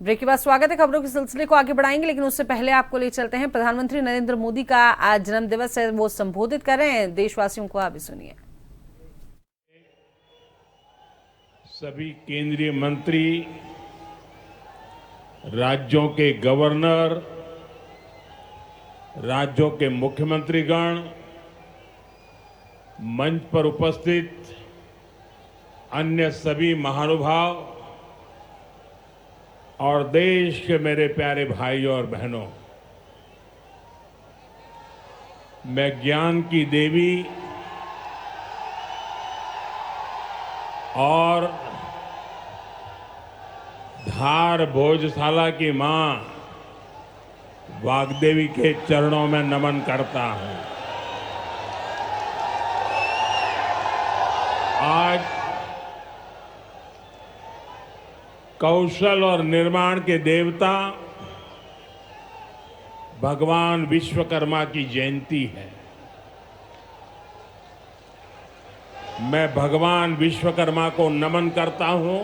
Break के बाद स्वागत है। खबरों के सिलसिले को आगे बढ़ाएंगे, लेकिन उससे पहले आपको ले चलते हैं। प्रधानमंत्री नरेंद्र मोदी का आज जन्मदिवस है, वो संबोधित कर रहे हैं देशवासियों को, आप भी सुनिए। सभी केंद्रीय मंत्री, राज्यों के गवर्नर, राज्यों के मुख्यमंत्रीगण, मंच पर उपस्थित अन्य सभी महानुभाव और देश के मेरे प्यारे भाइयों और बहनों, मैं ज्ञान की देवी और धार भोजशाला की मां वाग्देवी के चरणों में नमन करता हूं। आज कौशल और निर्माण के देवता भगवान विश्वकर्मा की जयंती है। मैं भगवान विश्वकर्मा को नमन करता हूं।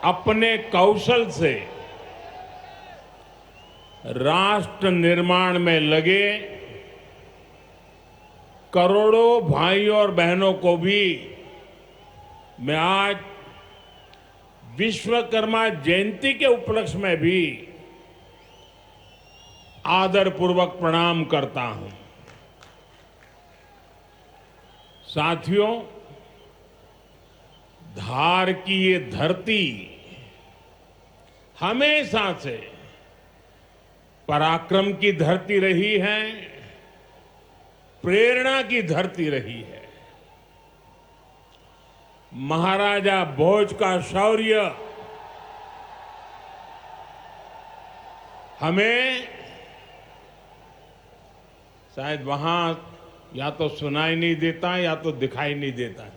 अपने कौशल से राष्ट्र निर्माण में लगे करोड़ों भाइयों और बहनों को भी मैं आज विश्वकर्मा जयंती के उपलक्ष्य में भी आदरपूर्वक प्रणाम करता हूं। साथियों, धार की ये धरती हमेशा से पराक्रम की धरती रही है, प्रेरणा की धरती रही है। महाराजा भोज का शौर्य हमें शायद वहां या तो सुनाई नहीं देता या तो दिखाई नहीं देता है।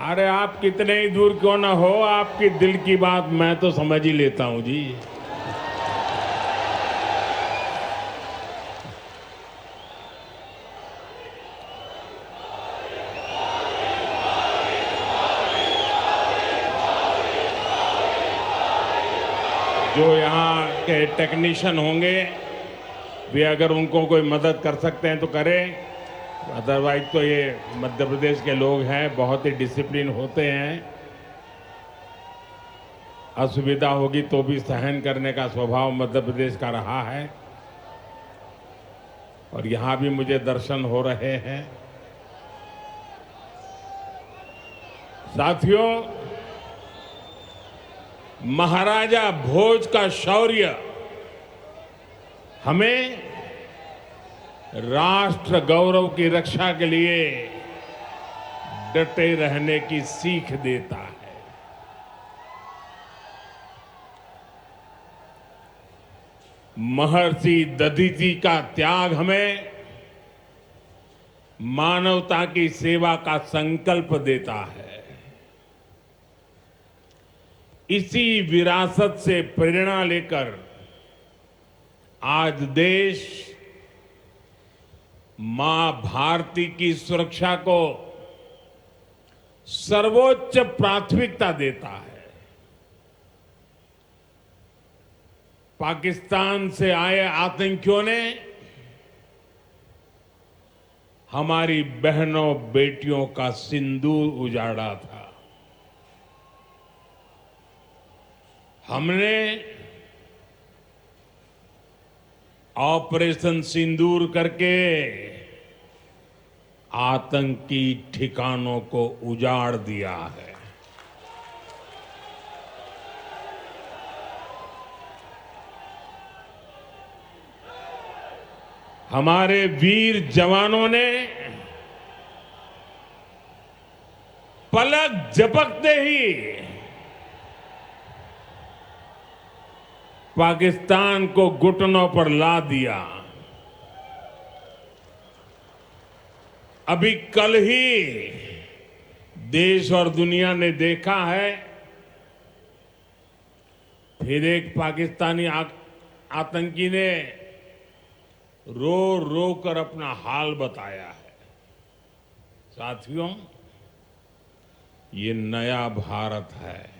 अरे आप कितने ही दूर क्यों ना हो, आपकी दिल की बात मैं तो समझ ही लेता हूं जी। जो यहाँ के टेक्नीशियन होंगे वे अगर उनको कोई मदद कर सकते हैं तो करें, अदरवाइज तो ये मध्य प्रदेश के लोग हैं, बहुत ही डिसिप्लिन होते हैं। असुविधा होगी तो भी सहन करने का स्वभाव मध्य प्रदेश का रहा है और यहाँ भी मुझे दर्शन हो रहे हैं। साथियों, महाराजा भोज का शौर्य हमें राष्ट्र गौरव की रक्षा के लिए डटे रहने की सीख देता है। महर्षि दधीचि का त्याग हमें मानवता की सेवा का संकल्प देता है। इसी विरासत से प्रेरणा लेकर आज देश मां भारती की सुरक्षा को सर्वोच्च प्राथमिकता देता है। पाकिस्तान से आए आतंकियों ने हमारी बहनों बेटियों का सिंदूर उजाड़ा था। हमने ऑपरेशन सिंदूर करके आतंकी ठिकानों को उजाड़ दिया है। हमारे वीर जवानों ने पलक झपकते ही पाकिस्तान को घुटनों पर ला दिया। अभी कल ही देश और दुनिया ने देखा है, फिर एक पाकिस्तानी आतंकी ने रो रो कर अपना हाल बताया है। साथियों, ये नया भारत है।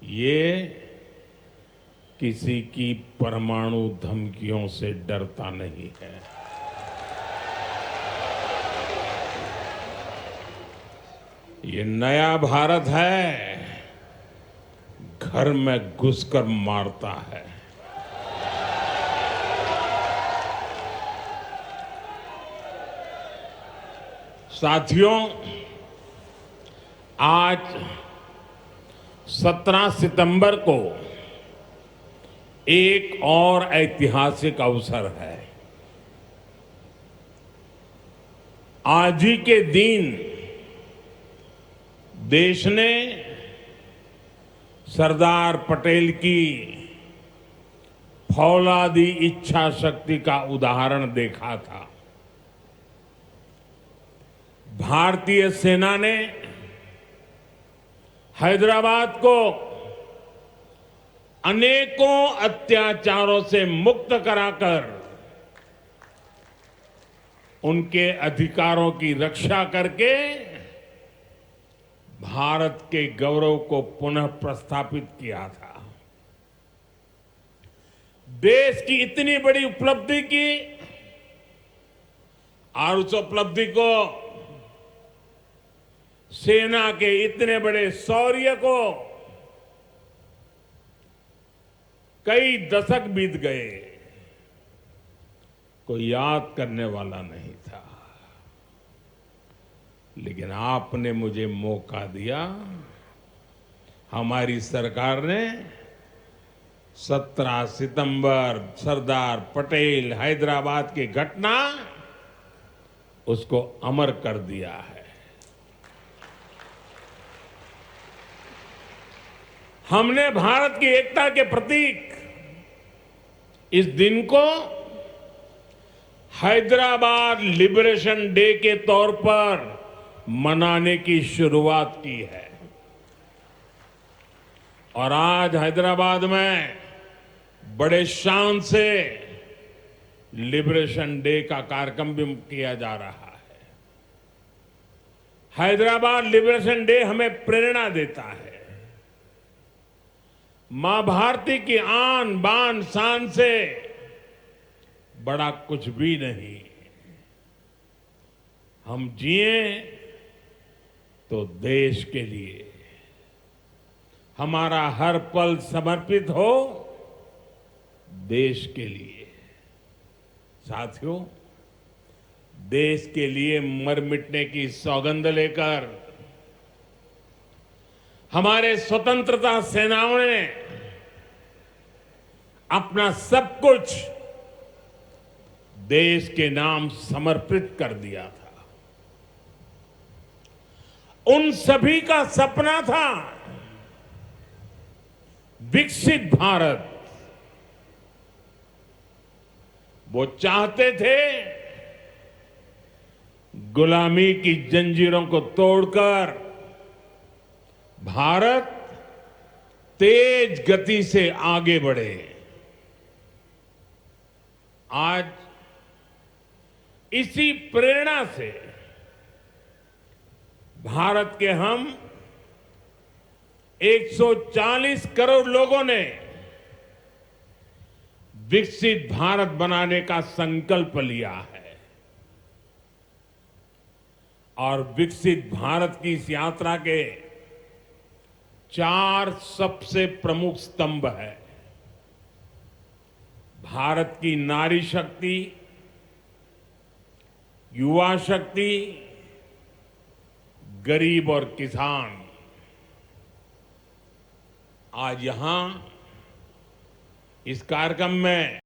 ये किसी की परमाणु धमकियों से डरता नहीं है। ये नया भारत है, घर में घुसकर मारता है। साथियों, आज 17 सितंबर को एक और ऐतिहासिक अवसर है। आज ही के दिन देश ने सरदार पटेल की फौलादी इच्छा शक्ति का उदाहरण देखा था। भारतीय सेना ने हैदराबाद को अनेकों अत्याचारों से मुक्त कराकर उनके अधिकारों की रक्षा करके भारत के गौरव को पुनः प्रस्थापित किया था। देश की इतनी बड़ी उपलब्धि की और उस उपलब्धि को, सेना के इतने बड़े शौर्य को कई दशक बीत गए, कोई याद करने वाला नहीं था। लेकिन आपने मुझे मौका दिया। हमारी सरकार ने 17 सितंबर सरदार पटेल हैदराबाद की घटना, उसको अमर कर दिया है। हमने भारत की एकता के प्रतीक इस दिन को हैदराबाद लिबरेशन डे के तौर पर मनाने की शुरुआत की है। और आज हैदराबाद में बड़े शान से लिबरेशन डे का कार्यक्रम भी किया जा रहा है। हैदराबाद लिबरेशन डे हमें प्रेरणा देता है। मां भारती की आन बान शान से बड़ा कुछ भी नहीं। हम जिए तो देश के लिए, हमारा हर पल समर्पित हो देश के लिए। साथियों, देश के लिए मर मिटने की सौगंध लेकर हमारे स्वतंत्रता सेनाओं ने अपना सब कुछ देश के नाम समर्पित कर दिया था। उन सभी का सपना था विकसित भारत। वो चाहते थे गुलामी की जंजीरों को तोड़कर भारत तेज गति से आगे बढ़े। आज इसी प्रेरणा से भारत के हम 140 करोड़ लोगों ने विकसित भारत बनाने का संकल्प लिया है। और विकसित भारत की इस यात्रा के 4 सबसे प्रमुख स्तंभ है। भारत की नारी शक्ति, युवा शक्ति, गरीब और किसान। आज यहां इस कार्यक्रम में